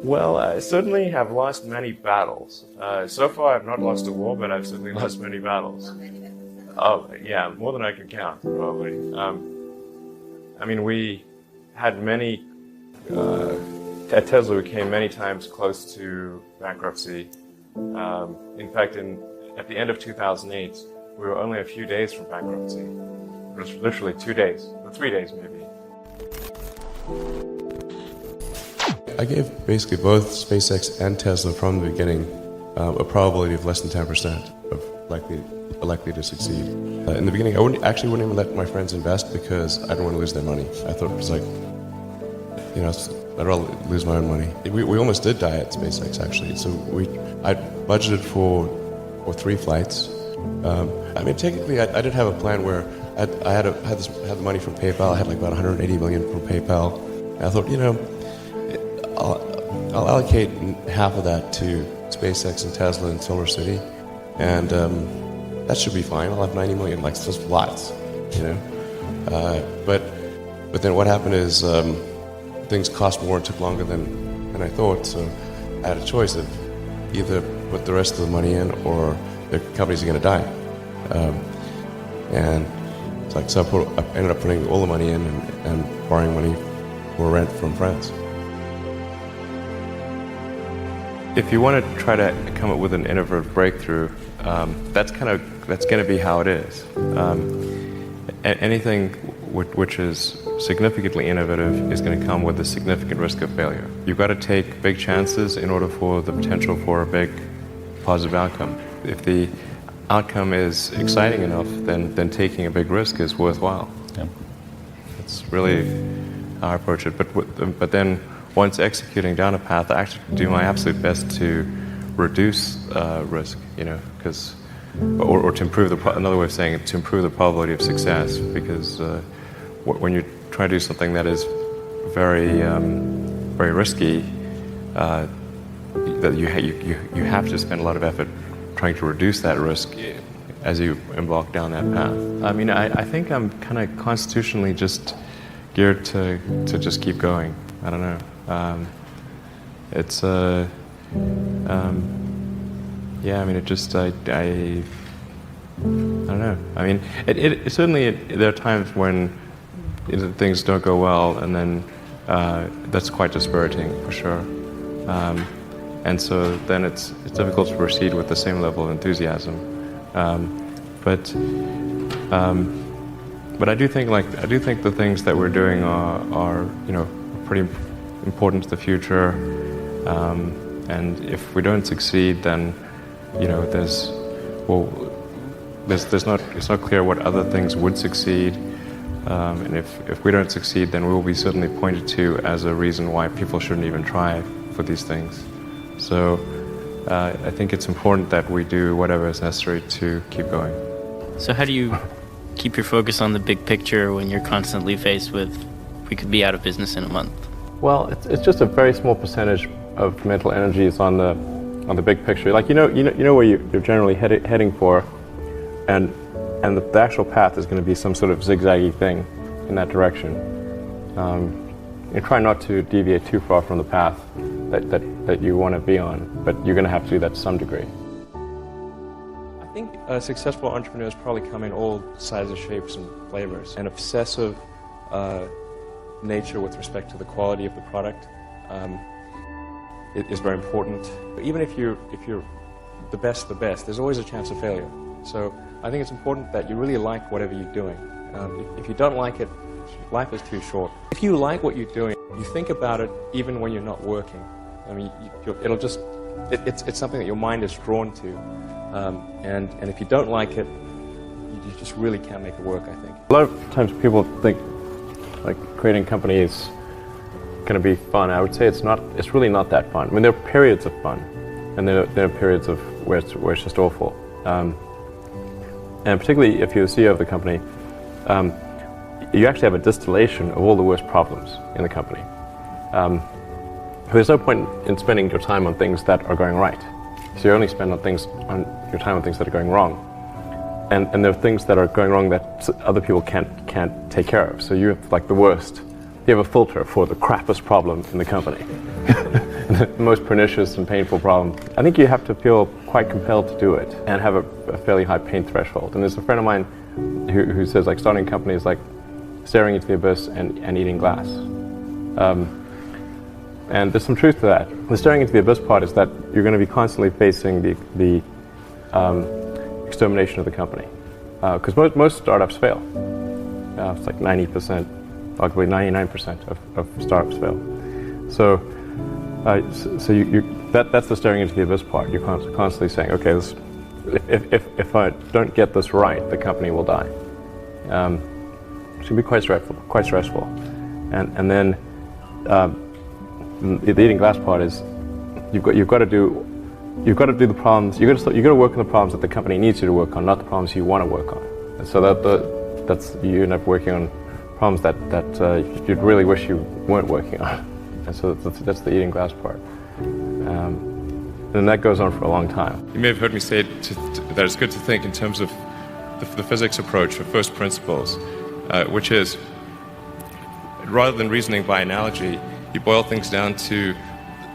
Well, I certainly have lost many battles. So far, I've not lost a war, but I've certainly lost many battles. Oh, yeah, more than I can count, probably. I mean, we had many, at Tesla, we came many times close to bankruptcy. In fact, at the end of 2008, we were only a few days from bankruptcy. It was literally 2 days, or 3 days maybe. I gave basically both SpaceX and Tesla from the beginning a probability of less than 10% of likely to succeed. In the beginning, I wouldn't even let my friends invest because I didn't want to lose their money. I thought it was like, I'd rather lose my own money. We almost did die at SpaceX actually. So I budgeted for 3 flights. I mean, technically, I did have a plan where I had the money from PayPal. I had like about 180 million from PayPal. And I thought, I'll allocate half of that to SpaceX and Tesla and Solar City, and that should be fine. I'll have 90 million, like just lots, But then what happened is things cost more and took longer than I thought. So I had a choice of either put the rest of the money in or the companies are going to die. And it's like so I ended up putting all the money in and borrowing money for rent from friends. If you want to try to come up with an innovative breakthrough, that's going to be how it is. Anything which is significantly innovative is going to come with a significant risk of failure. You've got to take big chances in order for the potential for a big positive outcome. If the outcome is exciting enough, then taking a big risk is worthwhile. Yeah. That's really how I approach it. But then once executing down a path, I actually do my absolute best to reduce risk, or to improve another way of saying it, to improve the probability of success. Because when you try to do something that is very, very risky, that you have to spend a lot of effort trying to reduce that risk as you embark down that path. I mean, I think I'm kind of constitutionally just geared to just keep going. I don't know. I mean, it just, I don't know. I mean, it certainly, there are times when things don't go well, and then that's quite dispiriting, for sure. And so then it's difficult to proceed with the same level of enthusiasm. But I do think the things that we're doing are pretty important to the future, and if we don't succeed, then it's not clear what other things would succeed, and if we don't succeed, then we will be certainly pointed to as a reason why people shouldn't even try for these things. So I think it's important that we do whatever is necessary to keep going. So how do you keep your focus on the big picture when you're constantly faced with, we could be out of business in a month? Well, it's just a very small percentage of mental energy is on the big picture. Like you know where you're generally heading for, and the actual path is going to be some sort of zigzaggy thing in that direction. You try not to deviate too far from the path that you want to be on, but you're going to have to do that to some degree. I think successful entrepreneurs probably come in all sizes, shapes, and flavors. An obsessive nature with respect to the quality of the product is very important. Even if you're the best, there's always a chance of failure. So I think it's important that you really like whatever you're doing. If you don't like it, life is too short. If you like what you're doing, you think about it even when you're not working. I mean, it's something that your mind is drawn to. And if you don't like it, you just really can't make it work, I think. A lot of times people think like creating a company is going to be fun. I would say it's not. It's really not that fun. I mean, there are periods of fun, and there are periods of where it's just awful. And particularly if you're the CEO of the company, you actually have a distillation of all the worst problems in the company. There's no point in spending your time on things that are going right. So you only spend your time on things that are going wrong. And there are things that are going wrong that other people can't take care of. So you have like the worst. You have a filter for the crappiest problem in the company. And the most pernicious and painful problem, I think you have to feel quite compelled to do it and have a fairly high pain threshold. And there's a friend of mine who says like starting a company is like staring into the abyss and eating glass. And there's some truth to that. The staring into the abyss part is that you're going to be constantly facing the extermination of the company. Because most startups fail. It's like 90%, arguably 99% of startups fail. So that's the staring into the abyss part. You're constantly saying, okay, if I don't get this right, the company will die. It should be quite stressful. And then the eating glass part is you've got to do the problems. You've got to work on the problems that the company needs you to work on, not the problems you want to work on. And so that's you end up working on problems that you'd really wish you weren't working on. And so that's the eating glass part. And that goes on for a long time. You may have heard me say that it's good to think in terms of the physics approach of first principles, which is, rather than reasoning by analogy, you boil things down to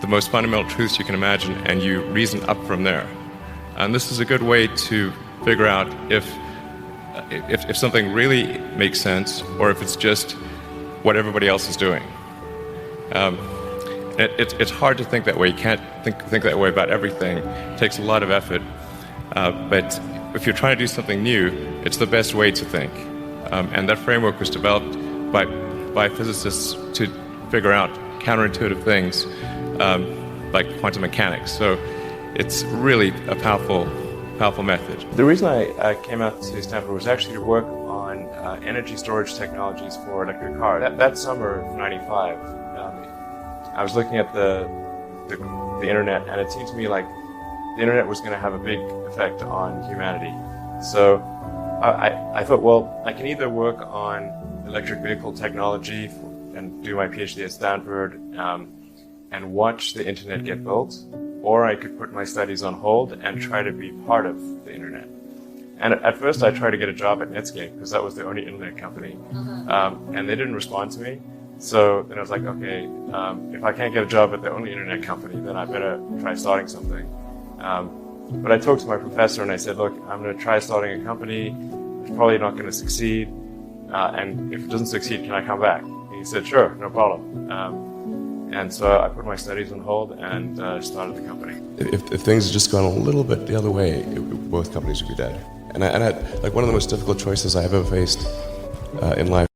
the most fundamental truths you can imagine, and you reason up from there. And this is a good way to figure out if something really makes sense, or if it's just what everybody else is doing. It's hard to think that way. You can't think that way about everything. It takes a lot of effort. But if you're trying to do something new, it's the best way to think. And that framework was developed by physicists to figure out counterintuitive things like quantum mechanics. So it's really a powerful method. The reason I came out to Stanford was actually to work on energy storage technologies for electric cars. That summer of '95, I was looking at the internet, and it seemed to me like the internet was going to have a big effect on humanity. So I thought, well, I can either work on electric vehicle technology and do my PhD at Stanford and watch the internet get built, or I could put my studies on hold and try to be part of the internet. And at first I tried to get a job at Netscape because that was the only internet company, and they didn't respond to me. So then I was like, okay, if I can't get a job at the only internet company, then I better try starting something. But I talked to my professor and I said, look, I'm going to try starting a company. It's probably not going to succeed. And if it doesn't succeed, can I come back? And he said, sure, no problem. And so I put my studies on hold and started the company. If things had just gone a little bit the other way, both companies would be dead. And I had like one of the most difficult choices I have ever faced in life.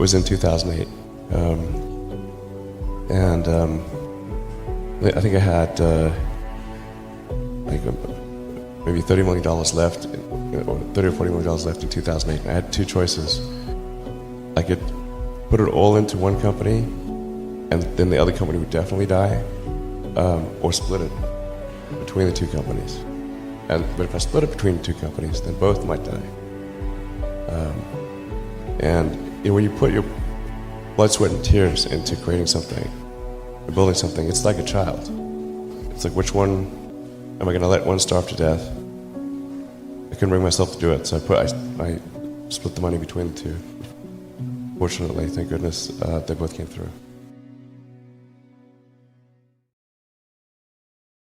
was in 2008, and I think I had like maybe $30 million left, or $30 or $40 million left in 2008. And I had two choices. I could put it all into one company, and then the other company would definitely die, or split it between the two companies. But if I split it between the two companies, then both might die. And when you put your blood, sweat, and tears into creating something, or building something, it's like a child. It's like, which one am I going to let one starve to death? I couldn't bring myself to do it, so I split the money between the two. Fortunately, thank goodness, they both came through.